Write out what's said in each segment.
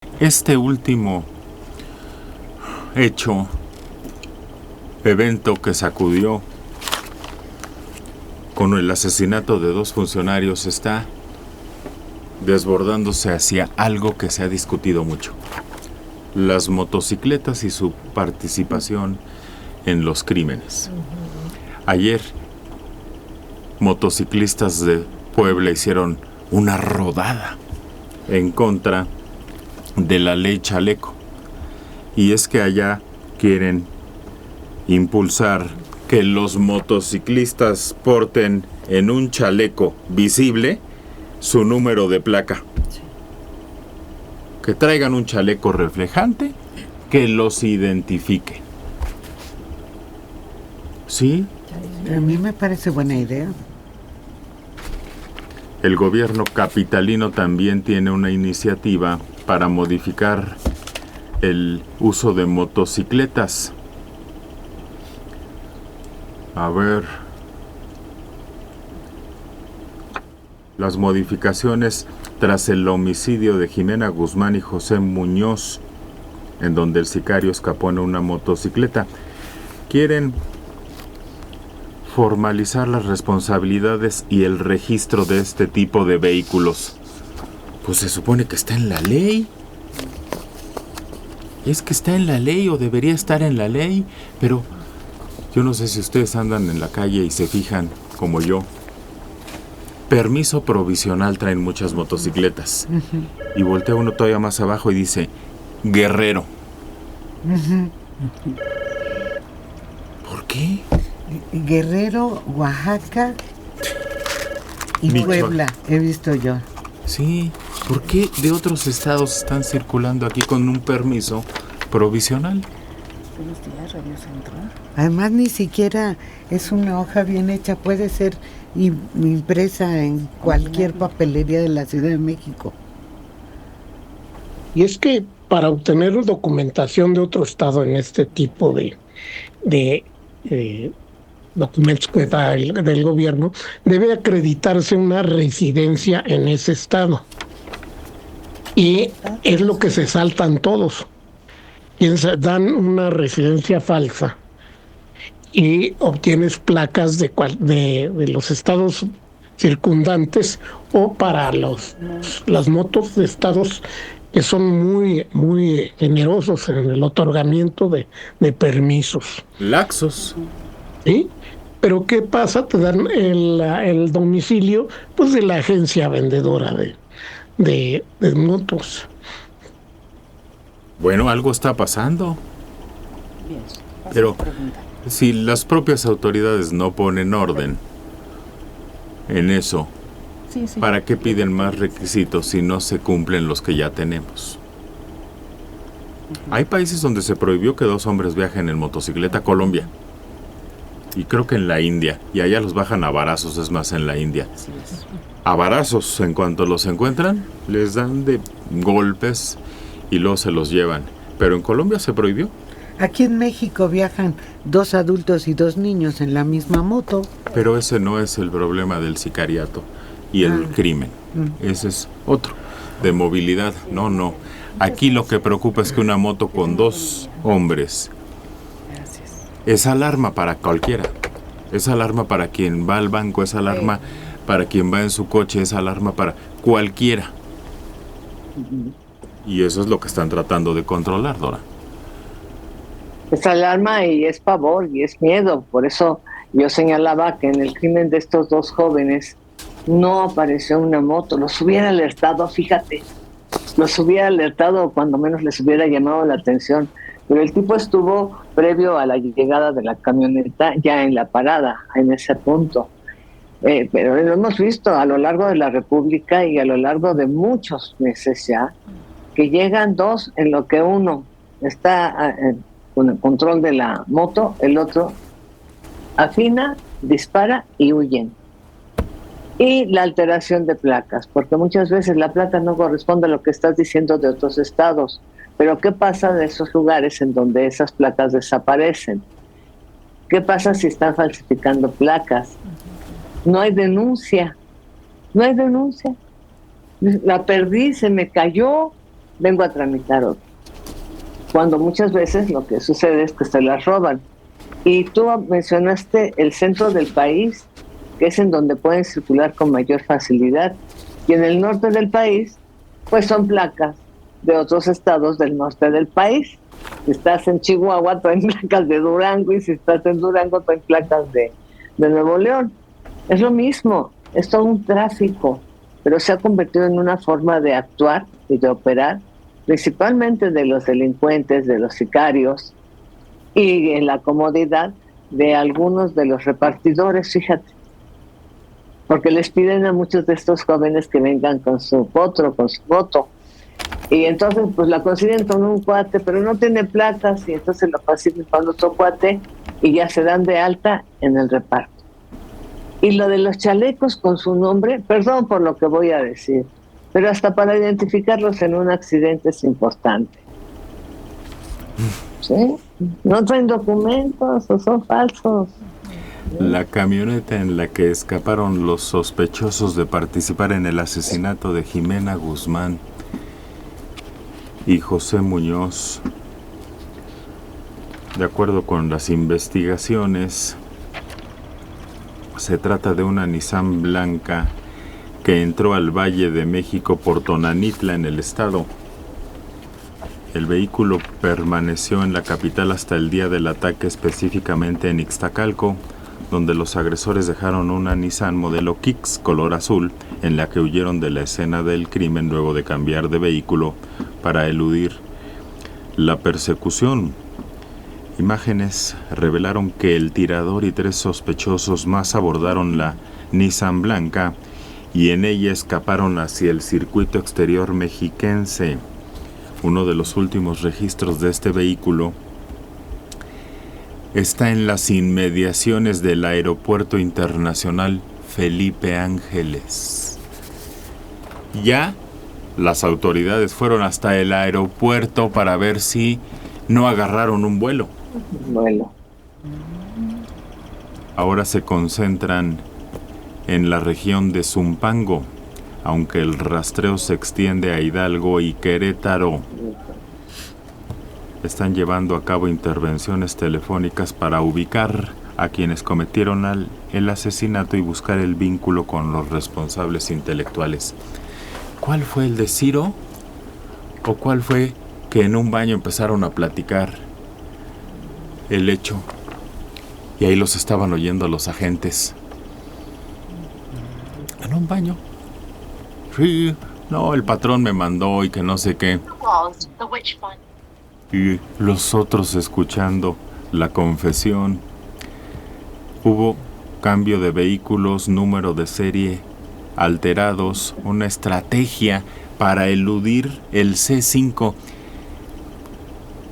Este último evento que sacudió con el asesinato de 2 funcionarios está desbordándose hacia algo que se ha discutido mucho: las motocicletas y su participación en los crímenes. Ayer, motociclistas de Puebla hicieron una rodada en contra de la ley chaleco. Y es que allá quieren impulsar que los motociclistas porten en un chaleco visible su número de placa. Que traigan un chaleco reflejante que los identifique. ¿Sí? A mí me parece buena idea. El gobierno capitalino también tiene una iniciativa para modificar el uso de motocicletas. A ver. Las modificaciones tras el homicidio de Jimena Guzmán y José Muñoz, en donde el sicario escapó en una motocicleta. Quieren formalizar las responsabilidades y el registro de este tipo de vehículos. Pues se supone que está en la ley. Es que está en la ley, o debería estar en la ley, pero yo no sé si ustedes andan en la calle y se fijan, como yo. Permiso provisional traen muchas motocicletas. Y voltea uno todavía más abajo y dice Guerrero. ¿Por qué? Guerrero, Oaxaca y Puebla, he visto yo. Sí, ¿por qué de otros estados están circulando aquí con un permiso provisional? Además, ni siquiera es una hoja bien hecha, puede ser impresa en cualquier papelería de la Ciudad de México. Y es que para obtener documentación de otro estado en este tipo de documentos que da del gobierno, debe acreditarse una residencia en ese estado. Y es lo que se saltan todos. Dan una residencia falsa y obtienes placas de los estados circundantes, o para las motos de estados que son muy, muy generosos en el otorgamiento de permisos. Laxos. ¿Sí? Pero ¿qué pasa? Te dan el domicilio, pues, de la agencia vendedora de motos. Bueno, algo está pasando. Pero si las propias autoridades no ponen orden en eso, ¿para qué piden más requisitos si no se cumplen los que ya tenemos? Hay países donde se prohibió que 2 hombres viajen en motocicleta. Colombia. Y creo que en la India. Y allá los bajan a varazos, es más, en la India. A varazos, en cuanto los encuentran, les dan de golpes y luego se los llevan. Pero en Colombia se prohibió. Aquí en México viajan 2 adultos y 2 niños en la misma moto. Pero ese no es el problema del sicariato y el crimen. Ese es otro, de movilidad. No. Aquí lo que preocupa es que una moto con 2 hombres es alarma para cualquiera. Es alarma para quien va al banco, es alarma para quien va en su coche, es alarma para cualquiera. Y eso es lo que están tratando de controlar, Dora. Es alarma y es pavor y es miedo. Por eso yo señalaba que en el crimen de estos 2 jóvenes no apareció una moto. Los hubiera alertado, fíjate. Los hubiera alertado, o cuando menos les hubiera llamado la atención. Pero el tipo estuvo, previo a la llegada de la camioneta, ya en la parada, en ese punto. Pero lo hemos visto a lo largo de la República y a lo largo de muchos meses ya, que llegan 2 en lo que uno está con el control de la moto, el otro afina, dispara y huyen. Y la alteración de placas, porque muchas veces la placa no corresponde a lo que estás diciendo de otros estados. Pero ¿qué pasa de esos lugares en donde esas placas desaparecen? ¿Qué pasa si están falsificando placas? No hay denuncia. La perdí, se me cayó. vengo a tramitar otro. Cuando muchas veces lo que sucede es que se las roban. Y tú mencionaste el centro del país, que es en donde pueden circular con mayor facilidad. Y en el norte del país, pues son placas de otros estados del norte del país. Si estás en Chihuahua, traen placas de Durango, y si estás en Durango, traen placas de Nuevo León. Es lo mismo, es todo un tráfico, pero se ha convertido en una forma de actuar y de operar, principalmente de los delincuentes, de los sicarios, y en la comodidad de algunos de los repartidores, fíjate, porque les piden a muchos de estos jóvenes que vengan con su potro, con su moto, y entonces pues la consiguen con un cuate, pero no tiene placas, y entonces lo consiguen con otro cuate y ya se dan de alta en el reparto. Y lo de los chalecos con su nombre, perdón por lo que voy a decir, pero hasta para identificarlos en un accidente es importante. ¿Sí? No traen documentos o son falsos. La camioneta en la que escaparon los sospechosos de participar en el asesinato de Jimena Guzmán y José Muñoz, de acuerdo con las investigaciones, se trata de una Nissan blanca que entró al Valle de México por Tonanitla, en el estado. El vehículo permaneció en la capital hasta el día del ataque, específicamente en Ixtacalco, donde los agresores dejaron una Nissan modelo Kicks color azul, en la que huyeron de la escena del crimen luego de cambiar de vehículo para eludir la persecución. Imágenes revelaron que el tirador y 3 sospechosos más abordaron la Nissan blanca y en ella escaparon hacia el circuito exterior mexiquense. Uno de los últimos registros de este vehículo está en las inmediaciones del Aeropuerto Internacional Felipe Ángeles. Ya las autoridades fueron hasta el aeropuerto para ver si no agarraron un vuelo. Ahora se concentran en la región de Zumpango, aunque el rastreo se extiende a Hidalgo y Querétaro. Están llevando a cabo intervenciones telefónicas para ubicar a quienes cometieron el asesinato y buscar el vínculo con los responsables intelectuales. ¿Cuál fue el de Ciro? ¿O cuál fue que en un baño empezaron a platicar el hecho y ahí los estaban oyendo los agentes? En un baño. Sí, no, el patrón me mandó y que no sé qué. Y los otros escuchando la confesión. Hubo cambio de vehículos, número de serie alterados, una estrategia para eludir el C5.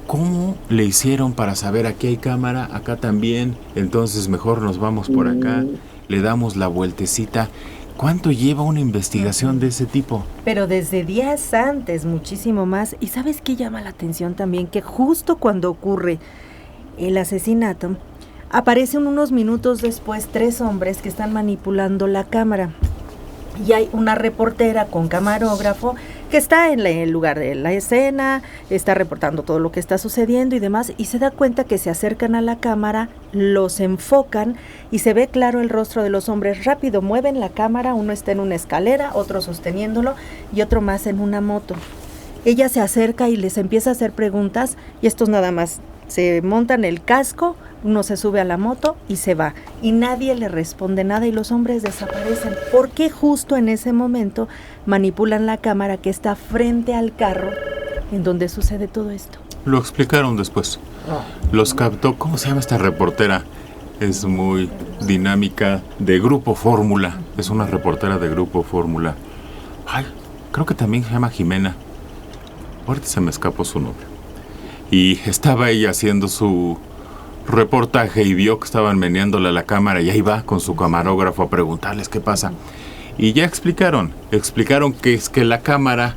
¿Cómo le hicieron para saber aquí hay cámara, acá también? Entonces mejor nos vamos por acá, le damos la vueltecita. ¿Cuánto lleva una investigación de ese tipo? Pero desde días antes, muchísimo más. ¿Y sabes qué llama la atención también? Que justo cuando ocurre el asesinato, aparecen unos minutos después 3 hombres que están manipulando la cámara. Y hay una reportera con camarógrafo que está en el lugar de la escena, está reportando todo lo que está sucediendo y demás, y se da cuenta que se acercan a la cámara, los enfocan y se ve claro el rostro de los hombres. Rápido mueven la cámara, uno está en una escalera, otro sosteniéndolo y otro más en una moto. Ella se acerca y les empieza a hacer preguntas y estos nada más se montan el casco, uno se sube a la moto y se va. Y nadie le responde nada y los hombres desaparecen. ¿Por qué justo en ese momento manipulan la cámara que está frente al carro en donde sucede todo esto? Lo explicaron después. Los captó. ¿Cómo se llama esta reportera? Es muy dinámica, de Grupo Fórmula. Es una reportera de Grupo Fórmula. Ay, creo que también se llama Jimena. Ahorita se me escapó su nombre. Y estaba ella haciendo su reportaje y vio que estaban meneándole a la cámara y ahí va con su camarógrafo a preguntarles qué pasa. Y ya explicaron que es que la cámara,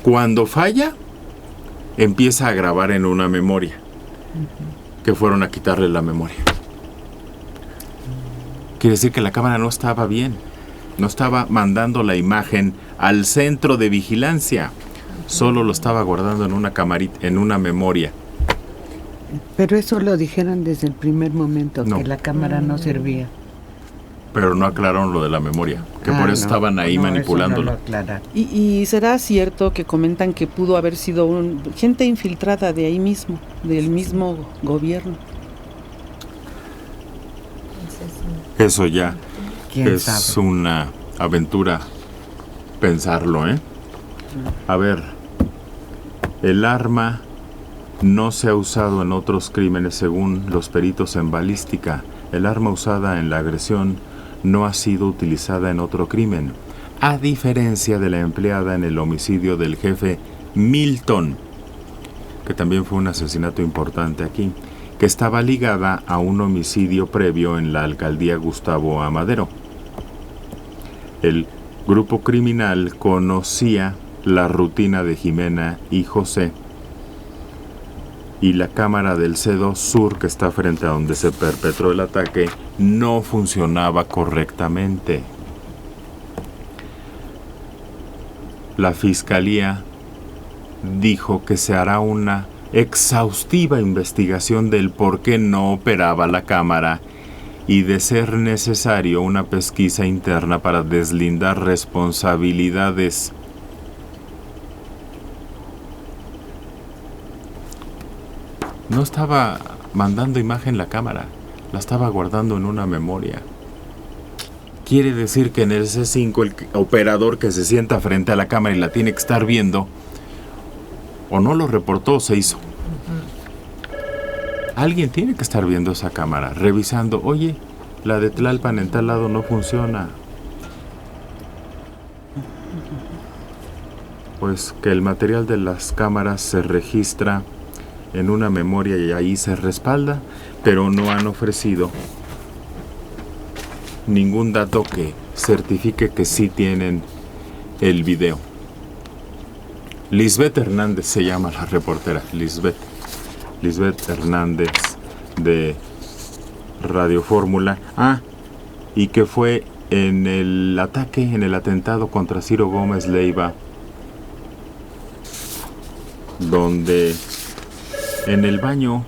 cuando falla, empieza a grabar en una memoria. Que fueron a quitarle la memoria. Quiere decir que la cámara no estaba bien. No estaba mandando la imagen al centro de vigilancia. Solo lo estaba guardando en una camarita, en una memoria. Pero eso lo dijeron desde el primer momento, No. que la cámara no servía. Pero no aclararon lo de la memoria, que por eso estaban ahí manipulándolo. Eso no lo aclararon. Y será cierto que comentan que pudo haber sido gente infiltrada de ahí mismo, del mismo gobierno. Eso ya ¿Quién es sabe? una aventura pensarlo, ¿eh? A ver, el arma no se ha usado en otros crímenes según los peritos en balística. El arma usada en la agresión no ha sido utilizada en otro crimen, a diferencia de la empleada en el homicidio del jefe Milton, que también fue un asesinato importante aquí, que estaba ligada a un homicidio previo en la alcaldía Gustavo Amadero. El grupo criminal conocía la rutina de Jimena y José, y la cámara del C2 Sur, que está frente a donde se perpetró el ataque, no funcionaba correctamente. La fiscalía dijo que se hará una exhaustiva investigación del por qué no operaba la cámara y, de ser necesario, una pesquisa interna para deslindar responsabilidades. No estaba mandando imagen la cámara, la estaba guardando en una memoria. Quiere decir que en el C5 el operador que se sienta frente a la cámara y la tiene que estar viendo, o no lo reportó o se hizo. Alguien tiene que estar viendo esa cámara, revisando, oye, la de Tlalpan en tal lado no funciona. Pues que el material de las cámaras se registra en una memoria y ahí se respalda, pero no han ofrecido ningún dato que certifique que sí tienen el video. Lisbeth Hernández se llama la reportera, Lisbeth Hernández de Radio Fórmula. Y que fue en el ataque, en el atentado contra Ciro Gómez Leiva, donde en el baño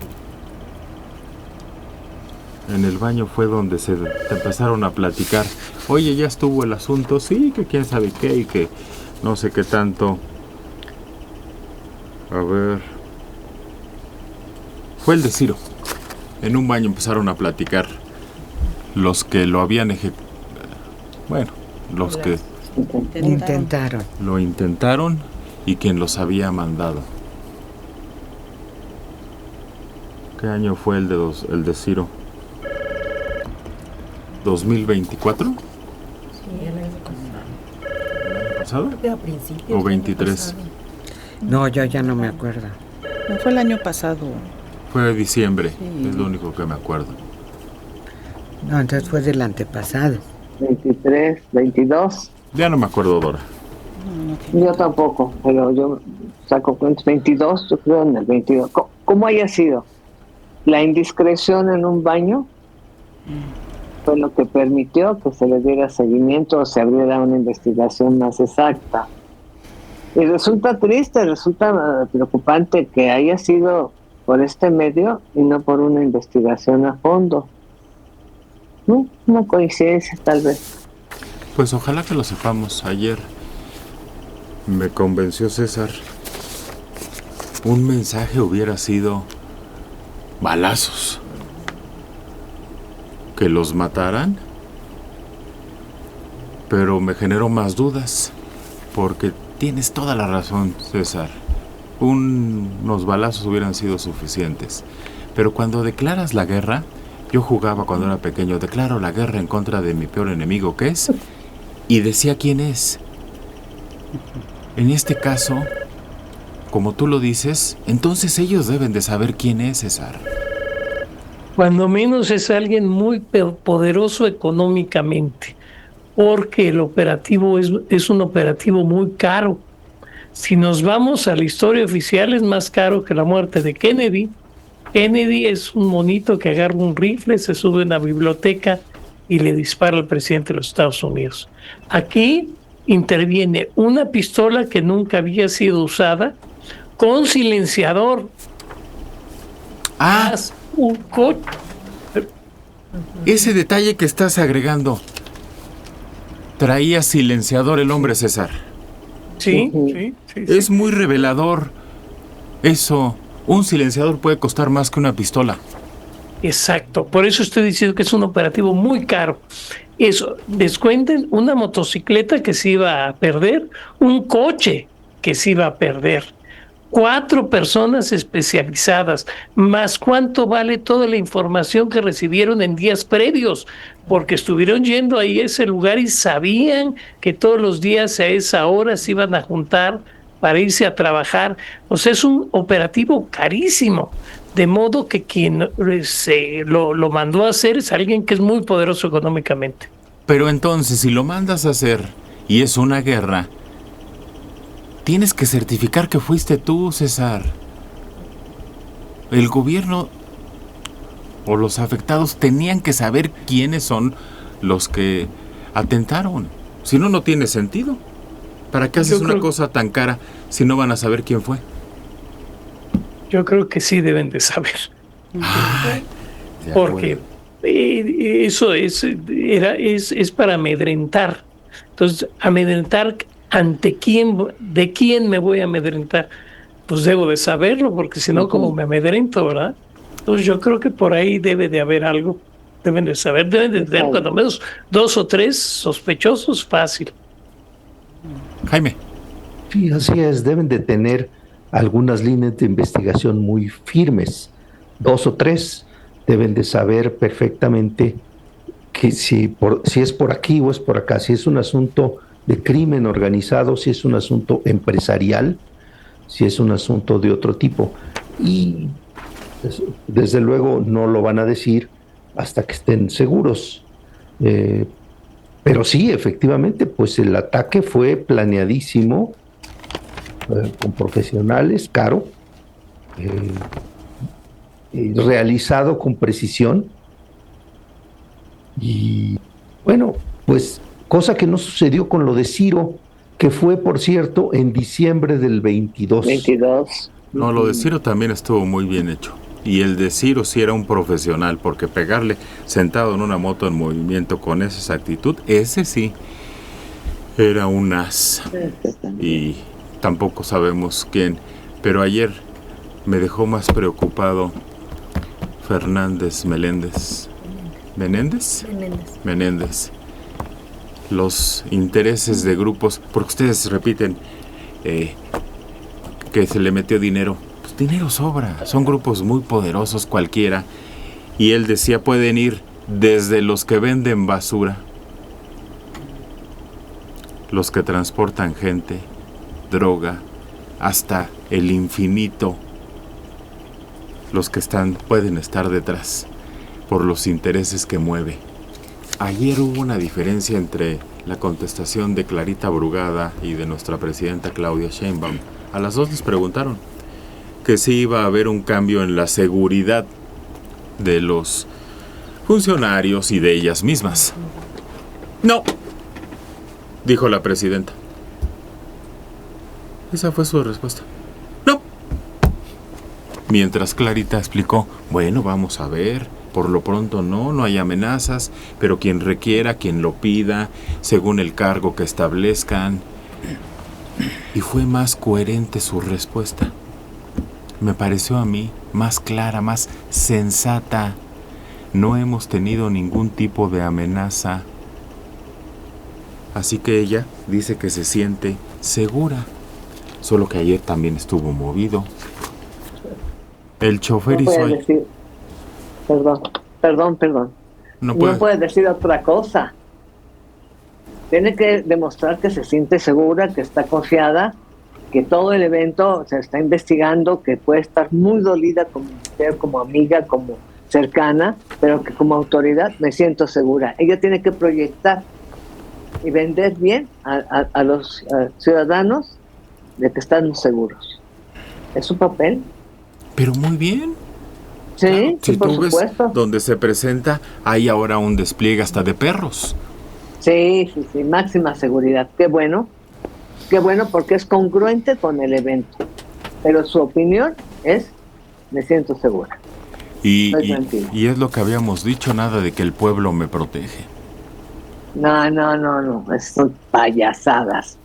fue donde se empezaron a platicar. Oye, ya estuvo el asunto, sí, que quién sabe qué y que no sé qué tanto. A ver, fue el de Ciro. En un baño empezaron a platicar los que lo habían los que Intentaron. lo intentaron y quien los había mandado. ¿Qué año fue el de Ciro? ¿2024? Sí, el año ¿Pasado? pasado. A principios ¿O 23? No, yo ya no me acuerdo. No fue el año pasado. Fue diciembre, Sí. es lo único que me acuerdo. No, entonces fue del antepasado. 23, 22. Ya no me acuerdo, Dora. Yo tampoco, pero yo saco cuentas. 22, yo creo en el 22. ¿Cómo haya sido? La indiscreción en un baño fue lo que permitió que se le diera seguimiento o se abriera una investigación más exacta. Y resulta triste, resulta preocupante que haya sido por este medio y no por una investigación a fondo. ¿No? Una coincidencia tal vez. Pues ojalá que lo sepamos. Ayer me convenció César. Un mensaje hubiera sido balazos. Que los mataran. Pero me generó más dudas. Porque tienes toda la razón, César. Unos balazos hubieran sido suficientes. Pero cuando declaras la guerra, yo jugaba cuando era pequeño, declaro la guerra en contra de mi peor enemigo, ¿qué es? Y decía quién es. En este caso, como tú lo dices, entonces ellos deben de saber quién es, César. Cuando menos es alguien muy poderoso económicamente, porque el operativo es un operativo muy caro. Si nos vamos a la historia oficial, es más caro que la muerte de Kennedy. Kennedy es un monito que agarra un rifle, se sube a una biblioteca y le dispara al presidente de los Estados Unidos. Aquí interviene una pistola que nunca había sido usada con silenciador. Más un coche. Ese detalle que estás agregando, traía silenciador el hombre, César. Sí. Es muy revelador. Eso, un silenciador puede costar más que una pistola. Exacto, por eso estoy diciendo que es un operativo muy caro. Eso, descuenten una motocicleta que se iba a perder, un coche que se iba a perder, 4 personas especializadas, más cuánto vale toda la información que recibieron en días previos, porque estuvieron yendo ahí a ese lugar y sabían que todos los días a esa hora se iban a juntar para irse a trabajar. O sea, es un operativo carísimo. De modo que quien lo mandó a hacer es alguien que es muy poderoso económicamente. Pero entonces, si lo mandas a hacer y es una guerra, tienes que certificar que fuiste tú, César. El gobierno o los afectados tenían que saber quiénes son los que atentaron. Si no, no tiene sentido. ¿Para qué haces una cosa tan cara si no van a saber quién fue? Yo creo que sí deben de saber. Ay, porque eso es para amedrentar. Entonces, amedrentar ¿ante quién? ¿De quién me voy a amedrentar? Pues debo de saberlo, porque si no, ¿cómo me amedrento, verdad? Entonces yo creo que por ahí debe de haber algo. Deben de saber, deben de tener cuando menos 2 o 3 sospechosos, fácil. Jaime. Sí, así es, deben de tener algunas líneas de investigación muy firmes, 2 o 3, deben de saber perfectamente que si es por aquí o es por acá, si es un asunto de crimen organizado, si es un asunto empresarial, si es un asunto de otro tipo. Y desde luego no lo van a decir hasta que estén seguros. Pero sí, efectivamente, pues el ataque fue planeadísimo, con profesionales, caro, realizado con precisión. Y bueno, pues cosa que no sucedió con lo de Ciro, que fue, por cierto, en diciembre del 22. No, lo de Ciro también estuvo muy bien hecho. Y el de Ciro sí era un profesional, porque pegarle sentado en una moto en movimiento con esa exactitud, ese sí era un as. Y tampoco sabemos quién. Pero ayer me dejó más preocupado Menéndez. Los intereses de grupos, porque ustedes repiten que se le metió dinero. Pues dinero sobra, son grupos muy poderosos cualquiera. Y él decía, pueden ir desde los que venden basura, los que transportan gente, droga, hasta el infinito, los que pueden estar detrás por los intereses que mueve. Ayer hubo una diferencia entre la contestación de Clarita Brugada y de nuestra presidenta Claudia Sheinbaum. A las dos les preguntaron que sí iba a haber un cambio en la seguridad de los funcionarios y de ellas mismas. No, dijo la presidenta. Esa fue su respuesta. No. Mientras Clarita explicó, bueno, vamos a ver, por lo pronto no hay amenazas, pero quien requiera, quien lo pida, según el cargo que establezcan. Y fue más coherente su respuesta. Me pareció a mí más clara, más sensata. No hemos tenido ningún tipo de amenaza. Así que ella dice que se siente segura. Solo que ayer también estuvo movido. El chofer hizo... Perdón. No puede decir otra cosa. Tiene que demostrar que se siente segura, que está confiada, que todo el evento se está investigando, que puede estar muy dolida como mujer, como amiga, como cercana, pero que como autoridad me siento segura. Ella tiene que proyectar y vender bien a los ciudadanos de que están seguros. Es su papel. Pero muy bien. Sí, claro, sí, si por tú ves supuesto. donde se presenta, hay ahora un despliegue hasta de perros. Sí, máxima seguridad. Qué bueno porque es congruente con el evento. Pero su opinión es, me siento segura. Y es lo que habíamos dicho, nada de que el pueblo me protege. No, son payasadas.